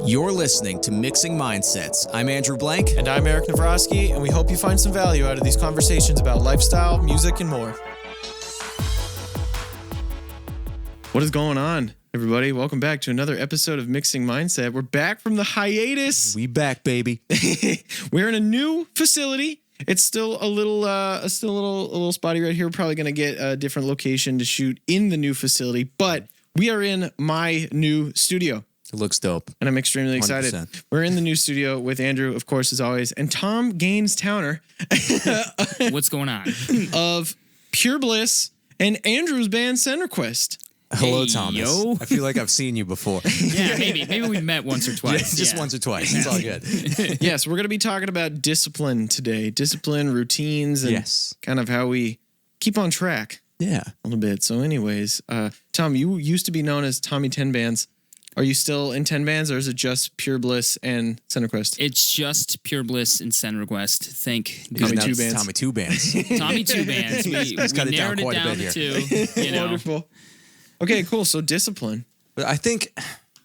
You're listening to Mixing Mindsets. I'm Andrew Blank. And I'm Eric Navrosky, and we hope you find some value out of these conversations about lifestyle, music, and more. What is going on, everybody? Welcome back to another episode of Mixing Mindset. We're back from the hiatus. We back, baby. We're in a new facility. It's still a little spotty right here. We're probably going to get a different location to shoot in the new facility, but we are in my new studio. It looks dope. And I'm extremely excited. 100%. We're in the new studio with Andrew, of course, as always, and Tom Gaines Towner. What's going on? Of Pure Bliss and Andrew's band CenterQuest. Hello, Hey, Thomas. yo. I feel like I've seen you before. Yeah, maybe we met once or twice. Just once or twice. It's all good. Yes, we're going to be talking about discipline today. Discipline, routines, and kind of how we keep on track Yeah. a little bit. So anyways, Tom, you used to be known as Tommy 10 Bands. Are you still in 10 Bands, or is it just Pure Bliss and CenterQuest? It's just Pure Bliss and CenterQuest. Thank Tommy goodness. 2 Bands. Tommy 2 Bands. Tommy 2 Bands. We cut it down narrowed quite it a down bit to two. You know. Wonderful. Okay, cool. So discipline. But I think,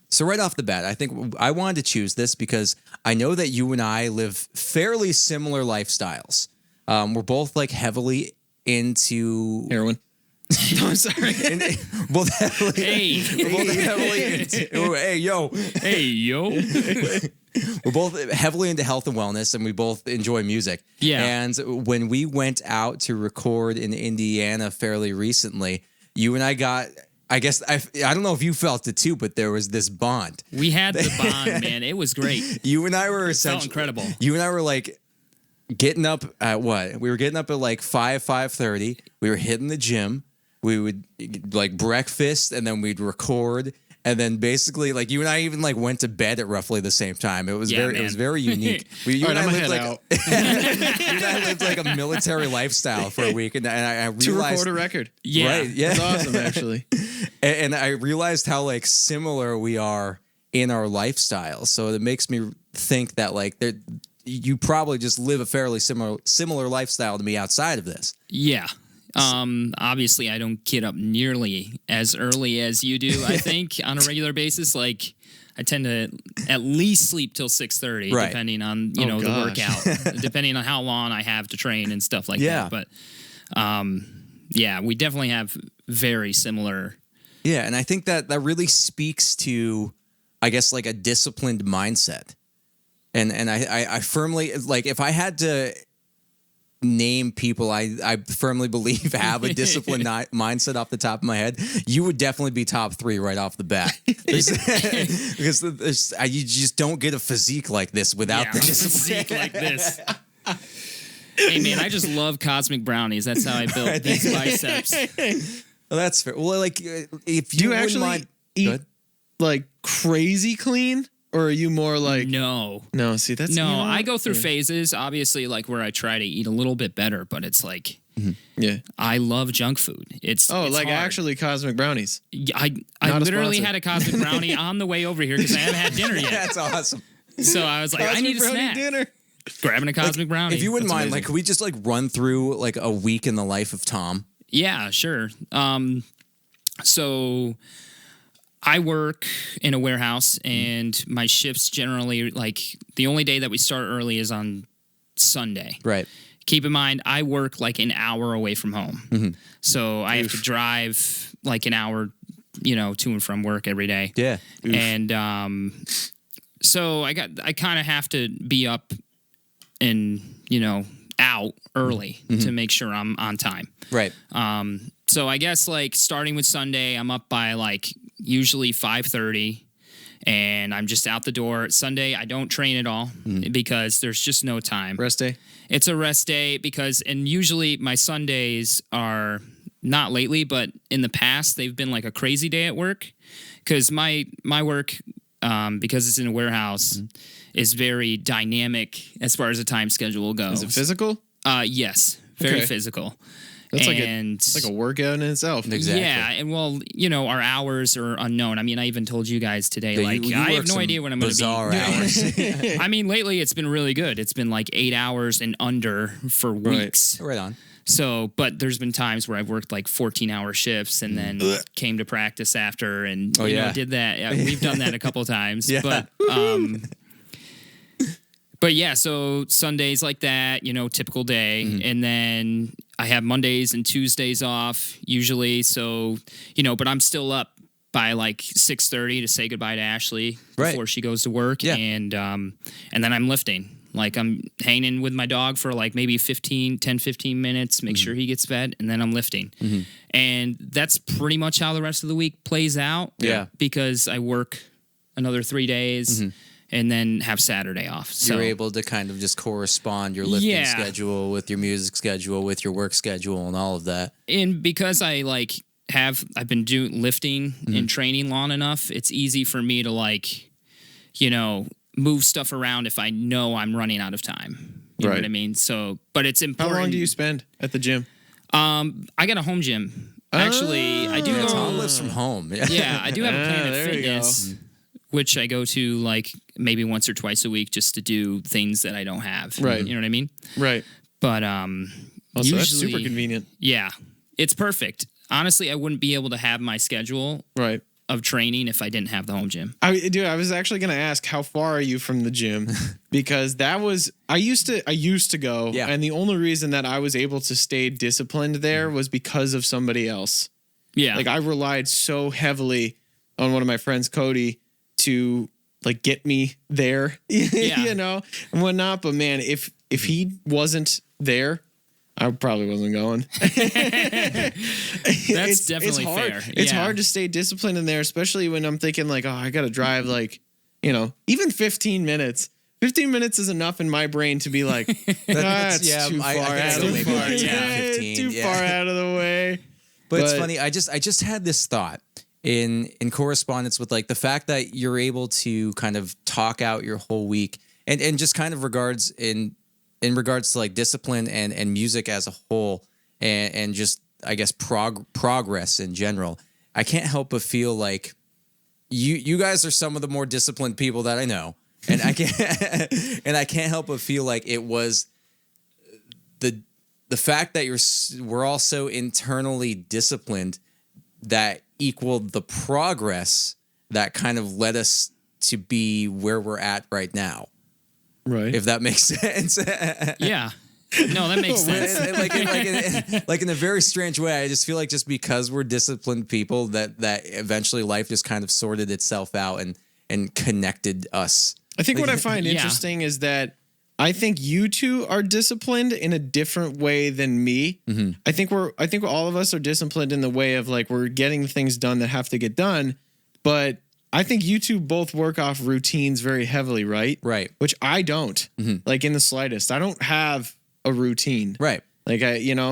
so right off the bat, I think I wanted to choose this because I know that you and I live fairly similar lifestyles. We're both like heavily into Heroin. No, I'm sorry. both heavily, Hey. we're both heavily into, hey, yo. Hey, yo. We're both heavily into health and wellness, and we both enjoy music. Yeah. And when we went out to record in Indiana fairly recently, you and I got, I guess, I don't know if you felt it too, but there was this bond. We had the bond, man. It was great. You and I were Felt essentially incredible. You and I were like getting up at what? We were getting up at like 5:30. We were hitting the gym. We would like breakfast, and then we'd record. And then basically, like you and I even like went to bed at roughly the same time. It was very unique. You All right, and I I'm lived gonna like head you and I lived like a military lifestyle for a week, and I realized To record a record. Yeah. right, yeah, That's awesome, actually. and I realized how like similar we are in our lifestyles. So it makes me think that like you probably just live a fairly similar lifestyle to me outside of this. Yeah. Obviously, I don't get up nearly as early as you do, I think, on a regular basis. Like, I tend to at least sleep till 6:30, Right. depending on, the workout, depending on how long I have to train and stuff like Yeah. that. But, yeah, we definitely have very similar. Yeah, and I think that really speaks to, I guess, like a disciplined mindset. And I firmly, like, if I had to name people I firmly believe have a disciplined mindset off the top of my head, you would definitely be top 3 right off the bat. Because you just don't get a physique like this without the discipline. physique like this. Hey, man, I just love cosmic brownies. That's how I built these biceps. Well, that's fair. Well, like, if Do you wouldn't actually mind, eat like crazy clean, or are you more like No. No? See, that's No, I go through phases, obviously, like where I try to eat a little bit better, but it's like Yeah. I love junk food. It's Oh, like hard. actually cosmic brownies. I Not a literally sponsor. had a cosmic brownie on the way over here because I haven't had dinner yet. that's awesome. So I was like, I need a Cosmic brownie snack. dinner. Grabbing a cosmic brownie. If you wouldn't That's mind, amazing. like, could we just like run through like a week in the life of Tom? Yeah, sure. So I work in a warehouse, and my shifts generally, like, the only day that we start early is on Sunday. Right. Keep in mind, I work like an hour away from home. So I have to drive like an hour, to and from work every day. Yeah. And so I kind of have to be up and, out early to make sure I'm on time. Right. So I guess like starting with Sunday, I'm up by like usually 5:30, and I'm just out the door. Sunday, I don't train at all because there's just no time. Rest day. It's a rest day and usually my Sundays are not lately, but in the past they've been like a crazy day at work because my work, because it's in a warehouse, is very dynamic as far as the time schedule goes. Is it physical? Yes, very Okay. physical. That's and like a workout in itself. Exactly. yeah, and well, our hours are unknown. I mean, I even told you guys today, Yeah, like, you I work have no some idea when I'm going to be. bizarre hours. I mean, lately it's been really good. It's been like 8 hours and under for weeks. Right on. So, but there's been times where I've worked like 14-hour shifts and then came to practice after and you know, did that. Yeah, we've done that a couple times. But yeah, so Sundays like that, you know, typical day. And then I have Mondays and Tuesdays off usually. So, you know, but I'm still up by like 6:30 to say goodbye to Ashley before she goes to work. Yeah. And then I'm lifting. Like I'm hanging with my dog for like maybe 10, 15 minutes, make sure he gets fed, and then I'm lifting. And that's pretty much how the rest of the week plays out. Yeah. Because I work another 3 days and then have Saturday off. So you're able to kind of just correspond your lifting schedule with your music schedule, with your work schedule and all of that. And because I've been doing lifting and training long enough, it's easy for me to like, you know, move stuff around if I know I'm running out of time. You know what I mean? So, but it's important. How long do you spend at the gym? I got a home gym. Actually, I do go. Tom lives from home. Yeah, I do have a Planet Fitness, which I go to like maybe once or twice a week just to do things that I don't have. Right. You know what I mean? Right. But usually, that's super convenient. Yeah, it's perfect. Honestly, I wouldn't be able to have my schedule of training if I didn't have the home gym. I was actually going to ask, how far are you from the gym? Because I used to go, and the only reason that I was able to stay disciplined there was because of somebody else. Yeah. Like I relied so heavily on one of my friends, Cody, to like get me there, you know, and whatnot. But man, if he wasn't there, I probably wasn't going. That's definitely hard. fair. It's hard to stay disciplined in there, especially when I'm thinking like, oh, I got to drive like, you know, even 15 minutes. 15 minutes is enough in my brain to be like, that's too far out of the way. Too far out of the way. But it's funny. I just had this thought in correspondence with like the fact that you're able to kind of talk out your whole week and just kind of in regards to like discipline and music as a whole and just, I guess, progress in general. I can't help but feel like you guys are some of the more disciplined people that I know. And I can't help but feel like it was the fact that we're all so internally disciplined that equaled the progress that kind of led us to be where we're at right now. Right. If that makes sense. Yeah. No, that makes sense. like in a very strange way, I just feel like just because we're disciplined people that eventually life just kind of sorted itself out and connected us. I think what I find interesting is that I think you two are disciplined in a different way than me. I think all of us are disciplined in the way of like we're getting things done that have to get done, but I think you two both work off routines very heavily, right? Right. Which I don't, like in the slightest. I don't have a routine. Right. Like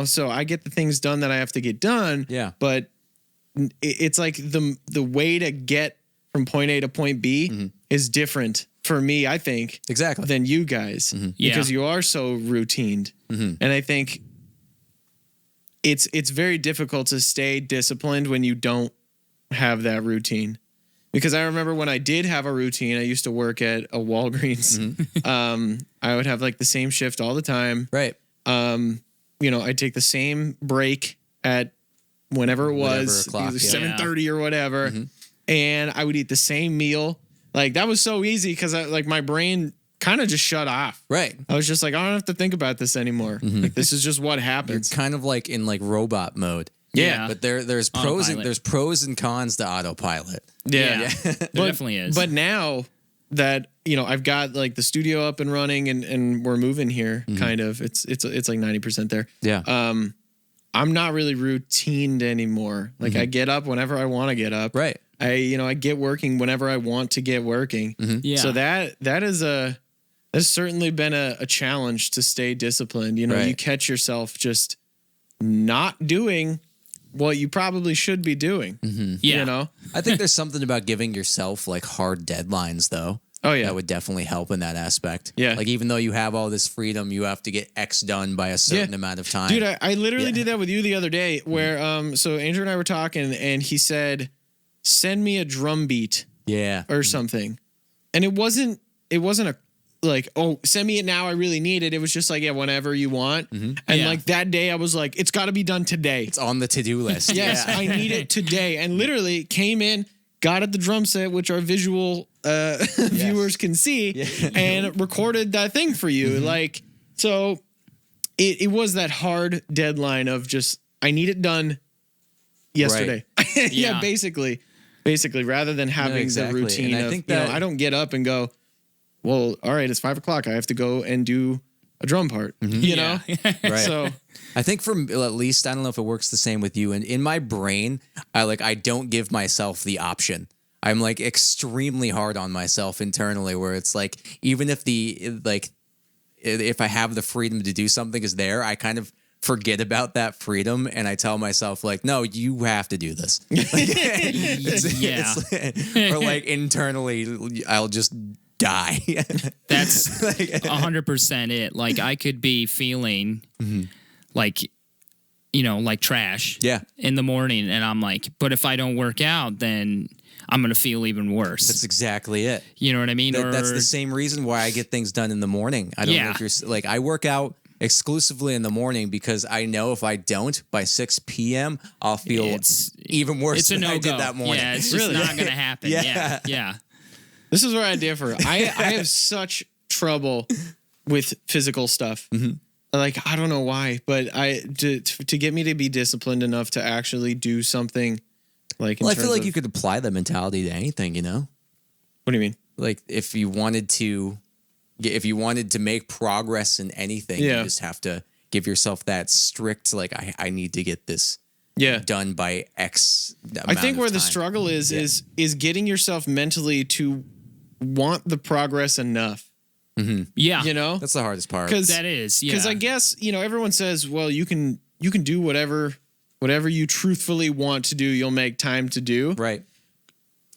so I get the things done that I have to get done. Yeah. But it's like the way to get from point A to point B is different for me, I think. Exactly. Than you guys. Because you are so routined. And I think it's very difficult to stay disciplined when you don't have that routine. Because I remember when I did have a routine, I used to work at a Walgreens. I would have like the same shift all the time. Right. I'd take the same break at whenever it was, either 7:30 or whatever. And I would eat the same meal. Like that was so easy because my brain kind of just shut off. Right. I was just like, I don't have to think about this anymore. Like this is just what happens. You're kind of like in like robot mode. Yeah, but there's pros and cons to autopilot. Yeah. There definitely is. But now that I've got like the studio up and running and we're moving here, kind of it's like 90% there. Yeah. I'm not really routined anymore. Like I get up whenever I want to get up. Right. I get working whenever I want to get working. Yeah. So that has certainly been a challenge to stay disciplined. You catch yourself just not doing what you probably should be doing. Yeah. I think there's something about giving yourself like hard deadlines though. Oh yeah. That would definitely help in that aspect. Yeah. Like even though you have all this freedom, you have to get X done by a certain amount of time. Dude, I literally did that with you the other day where so Andrew and I were talking and he said, send me a drum beat. Yeah. Or something. And it wasn't like, oh, send me it now. I really need it. It was just like, yeah, whenever you want. And Yeah. like that day I was like, it's got to be done today. It's on the to-do list. Yes, I need it today. And literally came in, got at the drum set, which our visual viewers can see, and recorded that thing for you. Like, so it was that hard deadline of just, I need it done yesterday. Right. Yeah, basically, rather than having exactly. the routine And I of, think you know, that- I don't get up and go, well, all right, it's 5 o'clock. I have to go and do a drum part, you know? Right. So I think for at least, I don't know if it works the same with you. And in my brain, I don't give myself the option. I'm like extremely hard on myself internally, where it's like, even if if I have the freedom to do something is there, I kind of forget about that freedom, and I tell myself like, no, you have to do this. Or like internally, I'll just die. That's 100% it. Like I could be feeling like, you know, like trash in the morning. And I'm like, but if I don't work out, then I'm going to feel even worse. That's exactly it. You know what I mean? That's the same reason why I get things done in the morning. I don't know if you're like, I work out exclusively in the morning because I know if I don't by 6 p.m., I'll feel even worse than I did that morning. Yeah, it's just not going to happen. Yeah. this is where I differ. I have such trouble with physical stuff. Like, I don't know why, but to get me to be disciplined enough to actually do something like, Well, I feel like you could apply that mentality to anything, you know? What do you mean? Like if you wanted to make progress in anything, you just have to give yourself that strict, like, I need to get this done by X amount I think of where the time. struggle is getting yourself mentally to want the progress enough. Yeah. You know? That's the hardest part. That is. Yeah. Because I guess, you know, everyone says, well, you can do whatever you truthfully want to do, you'll make time to do. Right.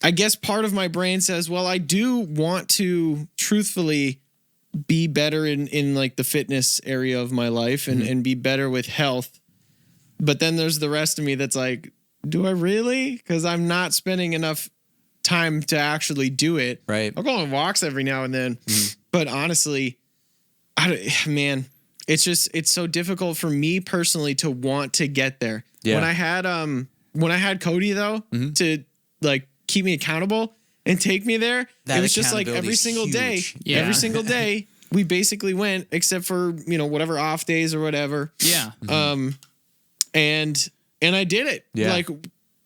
I guess part of my brain says, well, I do want to truthfully be better in like the fitness area of my life and be better with health. But then there's the rest of me that's like, do I really? Because I'm not spending enough time to actually do it. Right. I'll go on walks every now and then. But honestly, it's so difficult for me personally to want to get there. Yeah. When I had Cody though, to like keep me accountable and take me there, That it was just like accountability every is single day, huge. Yeah. every single day we basically went, except for, you know, whatever off days or whatever. Yeah. And I did it. Yeah. Like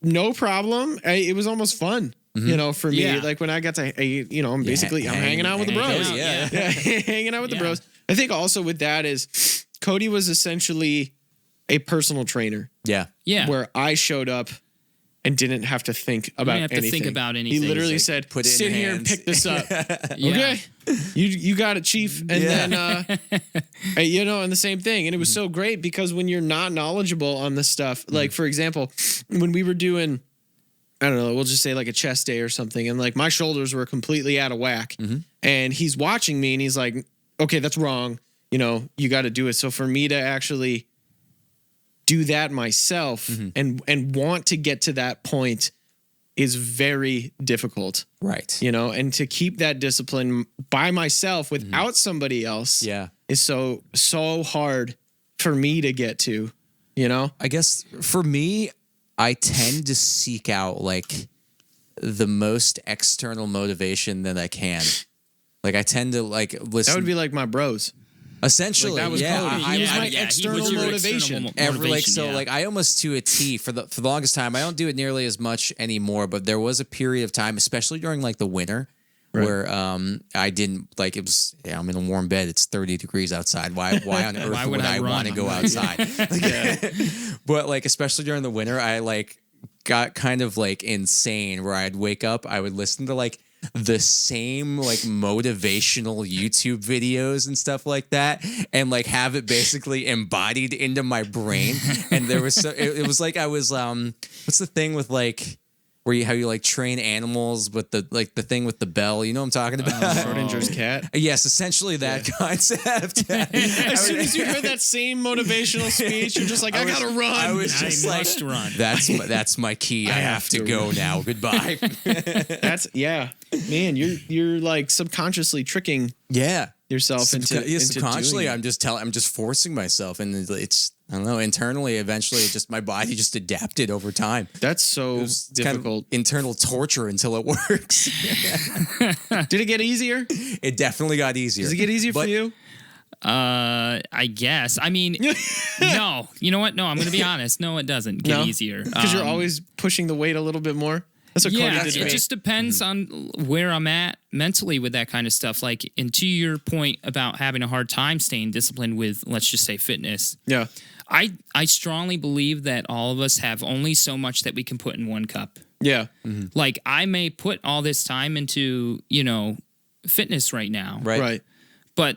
no problem. It was almost fun. You know, for me, Yeah. like when I got to, you know, I'm hanging out with the hanging bros. out, yeah. Hanging out with the Yeah. bros. I think also with that is Cody was essentially a personal trainer Yeah. Yeah. where I showed up and didn't have to think about didn't have to anything. think about He anything. literally He's like, said, "Put it in sit your here and hands." pick this up. Yeah. Okay. You got it, chief. And then, you know, and the same thing. And it was so great because when you're not knowledgeable on this stuff, like for example, when we were doing, I don't know, we'll just say like a chest day or something. And like my shoulders were completely out of whack. And he's watching me and he's like, okay, that's wrong. You know, you got to do it. So for me to actually do that myself and want to get to that point is very difficult. Right. You know, and to keep that discipline by myself without somebody else is so hard for me to get to, you know? I guess for me, I tend to seek out like the most external motivation that I can. Like I tend to like listen. That would be like my bros. Essentially, Like that was Cody. I He was my he external was your motivation. motivation, like I almost to a T for the longest time. I don't do it nearly as much anymore, but there was a period of time, especially during like the winter, where I didn't like it was. Yeah, I'm in a warm bed. It's 30 degrees outside. Why on earth Why would would I I want to run? go outside? But like especially during the winter, I like got kind of like insane. Where I'd wake up, I would listen to like the same like motivational YouTube videos and stuff like that, and like have it basically embodied into my brain. And there was it was like I was what's the thing with like where you how you like train animals with the like the thing with the bell, you know what I'm talking about? Schrodinger's cat. Yes, essentially that concept. As soon as you heard that same motivational speech, you're just like, I gotta run. I was just I like, must run. that's my key. I have to go now. Goodbye. That's Man, you're like subconsciously tricking Yeah. yourself into subconsciously, doing it. I'm just forcing myself, and it's I don't know. Internally, eventually, it just my body just adapted over time. That's so It's kind of difficult. internal torture until it works. Did it get easier? It definitely got easier. Does it get easier for you? I guess. I mean, no. You know what? No, I'm going to be honest. No, it doesn't get easier. Because you're always pushing the weight a little bit more. That's what Yeah, Cody did to it me. just depends on where I'm at mentally with that kind of stuff. Like, and to your point about having a hard time staying disciplined with, let's just say, fitness. Yeah. I strongly believe that all of us have only so much that we can put in one cup. Yeah. Like, I may put all this time into, fitness right now. Right. But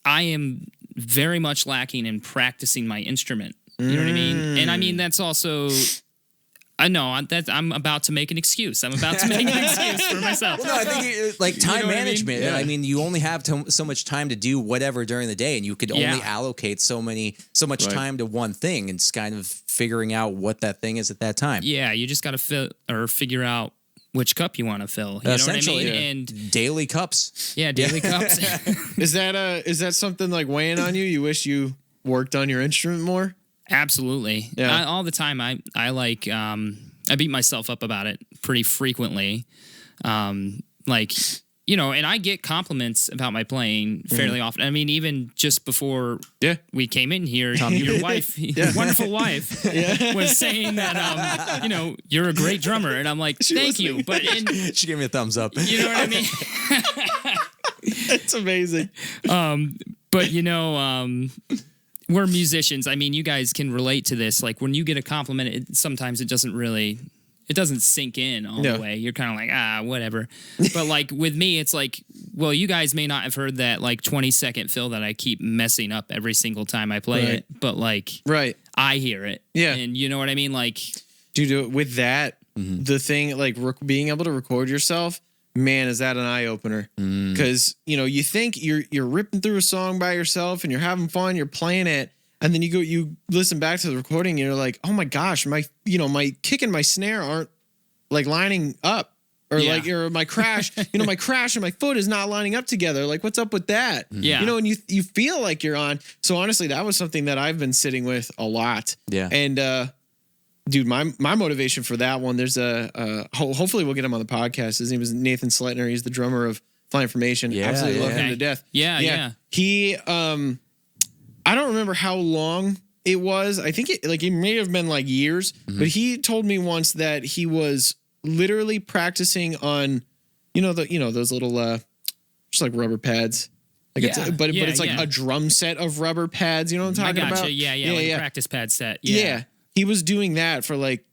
I am very much lacking in practicing my instrument. You know what I mean? And I mean, that's also, I know I'm about to make an excuse. I'm about to make an excuse for myself. Well, no, I think like time know what I mean? management. Yeah. I mean, you only have so much time to do whatever during the day, and you could only allocate so much time to one thing, and it's kind of figuring out what that thing is at that time. Yeah, you just got to figure out which cup you want to fill. You know what I Essentially, mean? yeah. And Daily cups. yeah, daily cups. Is that something like weighing on you? You wish you worked on your instrument more? Absolutely. Yeah. All the time. I like I beat myself up about it pretty frequently. And I get compliments about my playing fairly often. I mean, even just before we came in here, your wife, your wonderful wife, was saying that you're a great drummer, and I'm like, thank you. But She gave me a thumbs up. you know what I mean? It's amazing. But we're musicians. I mean, you guys can relate to this. Like when you get a compliment, sometimes it doesn't sink in all the way. You're kind of like, whatever. But like with me, it's like, well, you guys may not have heard that like 20-second fill that I keep messing up every single time I play it, but like, I hear it. Yeah. And you know what I mean? Like, Dude, with that, the thing, like being able to record yourself, man, is that an eye opener? Because you think you're ripping through a song by yourself and you're having fun, you're playing it, and then you listen back to the recording and you're like, oh my gosh, my kick and my snare aren't like lining up, or my crash, my crash and my foot is not lining up together. Like, what's up with that? Yeah. And you feel like you're on. So honestly, that was something that I've been sitting with a lot. Yeah. And dude, my motivation for that one, there's hopefully we'll get him on the podcast. His name is Nathan Sletner. He's the drummer of Flying Formation. Yeah, Absolutely love yeah. him to death. Yeah. He, I don't remember how long it was. I think it may have been like years, but he told me once that he was literally practicing on, those little, just like rubber pads. Like but it's like a drum set of rubber pads. You know what I'm talking about? Yeah. Like a practice pad set. Yeah. He was doing that for like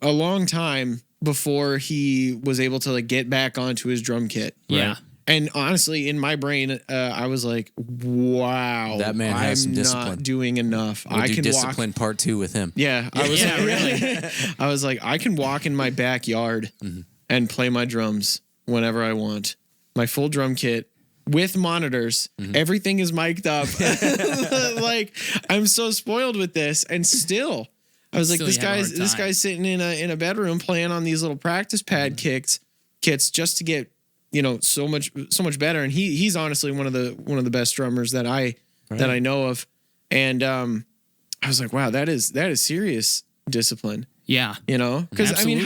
a long time before he was able to like get back onto his drum kit. Yeah. And honestly, in my brain, I was like, wow, That man has some I'm discipline. not doing enough. We'll I do can discipline part 2 with him. Yeah. I was really. I was like, I can walk in my backyard and play my drums whenever I want. My full drum kit with monitors. Everything is mic'd up. Like, I'm so spoiled with this. And still, I was like, this guy's sitting in a bedroom playing on these little practice pad kits just to get, so much better. And he's honestly one of the best drummers that I know of. And I was like, wow, that is serious discipline. Yeah. Because I mean,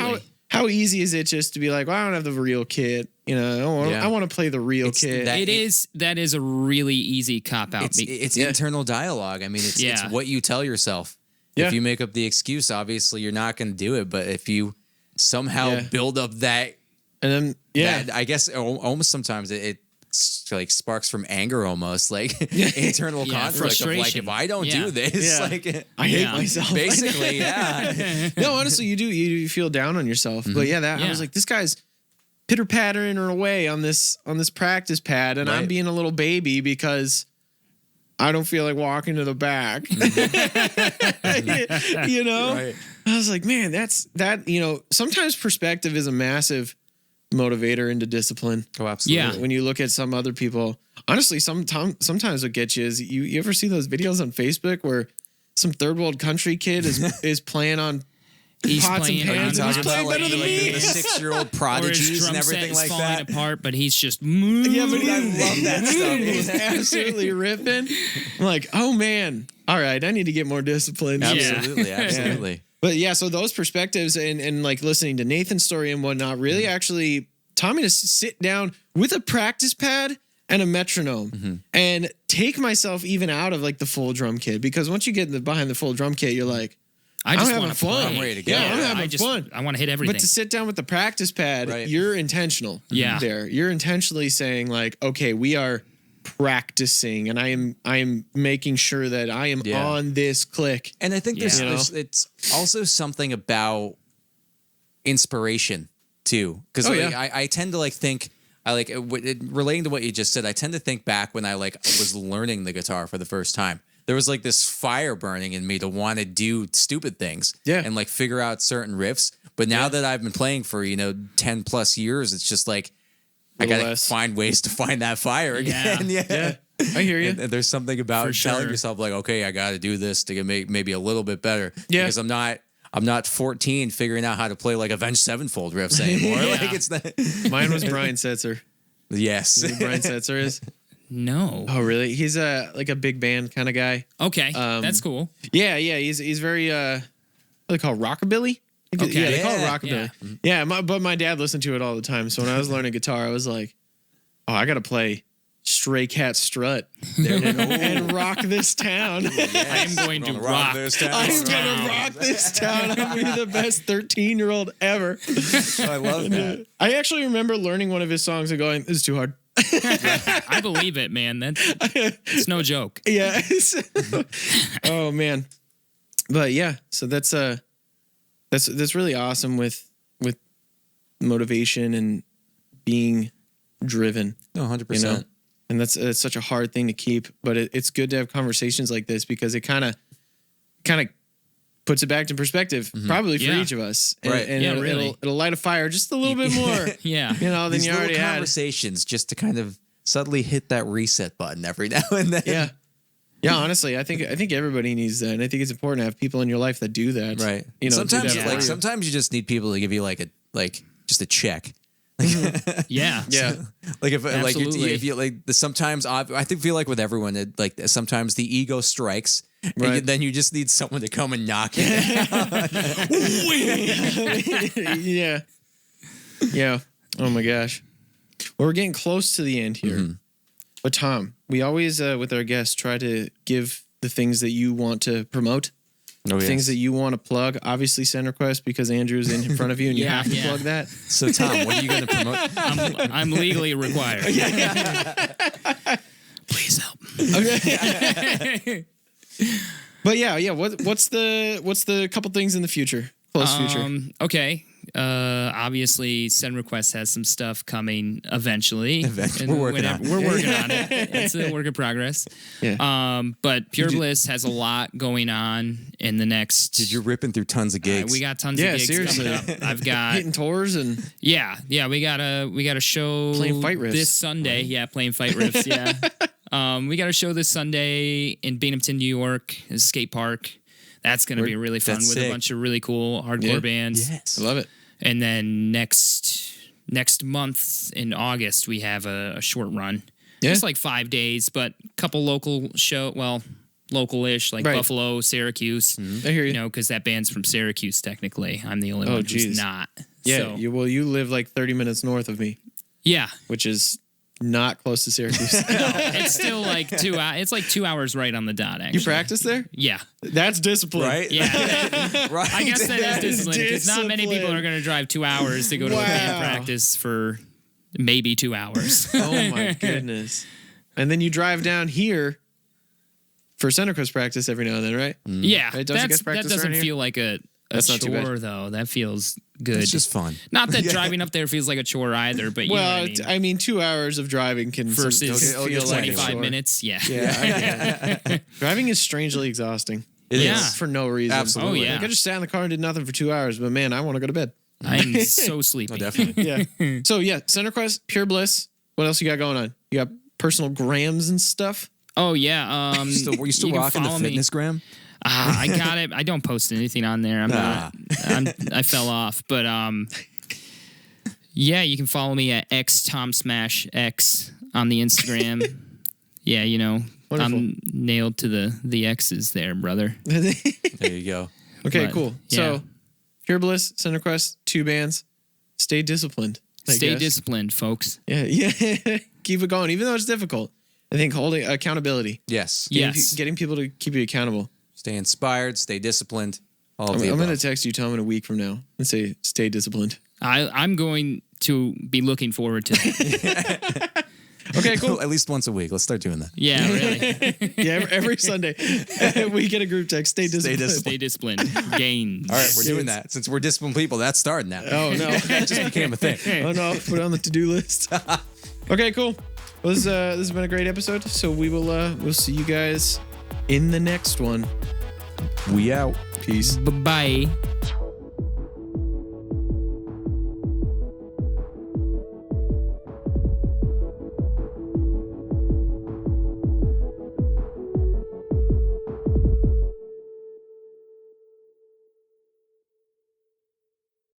how easy is it just to be like, well, I don't have the real kit. I want to play the real kit. That is a really easy cop out. It's internal dialogue. I mean, it's what you tell yourself. Yeah. If you make up the excuse, obviously you're not going to do it. But if you somehow build up that, and then I guess almost sometimes it like sparks from anger, almost like internal conflict of like, if I don't do this, like I hate myself. Basically, No, honestly, you feel down on yourself. But I was like, this guy's pitter pattering away on this practice pad, and I'm being a little baby because I don't feel like walking to the back. Right. I was like, man, that sometimes perspective is a massive motivator into discipline. Oh, absolutely. Yeah. When you look at some other people, honestly, sometimes what gets you is you ever see those videos on Facebook where some third world country kid is playing on He's pots and playing. pans and he's Talking playing about better than me. the 6-year-old or his prodigies drum and set everything is like falling that. apart, but he's just Yeah, but I love that stuff. he's absolutely ripping. I'm like, oh man, all right, I need to get more disciplined. Absolutely, absolutely. But yeah, so those perspectives and like listening to Nathan's story and whatnot really actually taught me to sit down with a practice pad and a metronome and take myself even out of like the full drum kit, because once you get behind the full drum kit, you're like, I just I'm want having to play. fun. I'm ready to go. Yeah, I'm Yeah, having fun. I want to hit everything. But to sit down with the practice pad, Right. you're intentional. Yeah. There. You're intentionally saying like, okay, we are practicing and I am making sure that I am Yeah. on this click. And I think Yeah. it's also something about inspiration too, because Oh, yeah. I tend to like think relating to what you just said. I tend to think back when I like was learning the guitar for the first time. There was like this fire burning in me to want to do stupid things, Yeah. and like figure out certain riffs. But now that I've been playing for 10 plus years, it's just like I Little gotta less. find ways to find that fire again. Yeah. I hear you. And there's something about For telling sure. yourself like, okay, I got to do this to get maybe a little bit better. Yeah. Because I'm not 14 figuring out how to play like Avenged Sevenfold riffs anymore. Like it's not. Mine was Brian Setzer. Yes. You know who Brian Setzer is? no. Oh, really? He's like a big band kind of guy. Okay, that's cool. Yeah. He's very what do they call it, rockabilly? Okay. Yeah, they call it Yeah. rockabilly. Yeah, but my dad listened to it all the time. So when I was learning guitar, I was like, oh, I got to play Stray Cat Strut and rock this town. I am going to rock. this town. I'm gonna rock this town. I'm gonna be the best 13-year-old ever. I love that. I actually remember learning one of his songs and going, "This is too hard." I believe it, man. It's no joke. Yeah. Oh man. But yeah, so that's really awesome with motivation and being driven. No, 100%. You know, and that's such a hard thing to keep, but it's good to have conversations like this because it kind of puts it back to perspective, probably for Yeah. each of us. Right. And Yeah, it'll, really. it'll light a fire just a little bit more, Yeah. than These you little already had. conversations just to kind of subtly hit that reset button every now and then. Yeah. Yeah, honestly, I think everybody needs that, and I think it's important to have people in your life that do that. Right. You know, sometimes do that for you. sometimes you just need people to give you just a check. Yeah. Yeah. Like Absolutely. if you like sometimes I feel like with everyone sometimes the ego strikes, Right. and then you just need someone to come and knock it. Yeah. Yeah. Oh my gosh. Well, we're getting close to the end here. But Tom, we always with our guests try to give the things that you want to promote. Things that you want to plug. Obviously, CenterQuest, because Andrew's in front of you and you Yeah, have to yeah. plug that. So Tom, what are you going to promote? I'm legally required. Please help. Okay. But yeah. What's the couple things in the future? Close future. Okay. Obviously, SendRequest has some stuff coming eventually. We're working on it. We're working on it. It's a work in progress. Yeah. But Pure Bliss has a lot going on in the next. Dude, you're ripping through tons of gigs. We got tons Yeah, of gigs seriously. coming up. I've got Hitting tours and we got a show Playing fight riffs. this Sunday. Yeah, playing fight riffs. Yeah. We got a show this Sunday in Binghamton, New York, a skate park. That's going to be really fun That's with sick. a bunch of really cool hardcore Yeah. bands. Yes. I love it. And then next month in August we have a short run. Yeah. Just like 5 days, but a couple local local-ish, like Right. Buffalo, Syracuse. I hear you. You know, because that band's from Syracuse technically. I'm the only Oh, one geez. who's not. Yeah. So, You live like 30 minutes north of me, yeah. which is not close to Syracuse. It's still like 2 hours. It's like 2 hours right on the dot, actually. You practice there? Yeah. That's discipline. Right? Yeah. Right. I guess that That is is discipline because not many people discipline. are going to drive 2 hours to go to a band Wow. practice for maybe 2 hours. Oh my goodness. And then you drive down here for CenterQuest practice every now and then, right? Yeah, Right, don't you guys that practice doesn't around here? feel like a That's not too bad. chore though. That feels good. It's just fun. Not that driving up there feels like a chore either, but you know Well, what I mean. 2 hours of driving can Versus Okay, feel like a 25 chore. minutes. Yeah. Yeah, I get it. Driving is strangely exhausting. It Yeah. is. For no reason. Absolutely. Oh, yeah. Like I just sat in the car and did nothing for 2 hours, but man, I want to go to bed. I'm so sleepy. Oh, definitely. Yeah. So yeah, CenterQuest, Pure Bliss. What else you got going on? You got personal grams and stuff? Oh yeah. Were you still you can rocking the follow me. fitness gram? I got it. I don't post anything on there. I fell off, but yeah, you can follow me at xtomsmashx on the Instagram. Yeah, Wonderful. I'm nailed to the X's there, brother. There you go. Okay, But, cool. yeah. So, Pure Bliss, Center Quest, 2 bands. Stay disciplined. I Stay guess. disciplined, folks. Yeah. Keep it going, even though it's difficult. I think holding accountability. Yes. Yes. Getting people to keep you accountable. Stay inspired. Stay disciplined. All of I'm the going to above. text you, Tom, in a week from now and say, stay disciplined. I'm going to be looking forward to that. Okay, cool. At least once a week. Let's start doing that. Yeah, really. Yeah, every Sunday we get a group text. Stay disciplined. Stay disciplined. Gains. All right, we're doing that. Since we're disciplined people, that's starting now. Oh, no. That just became a thing. Oh, no. Put it on the to-do list. Okay, cool. Well, this has been a great episode. So we'll see you guys in the next one. We out. Peace. Bye-bye.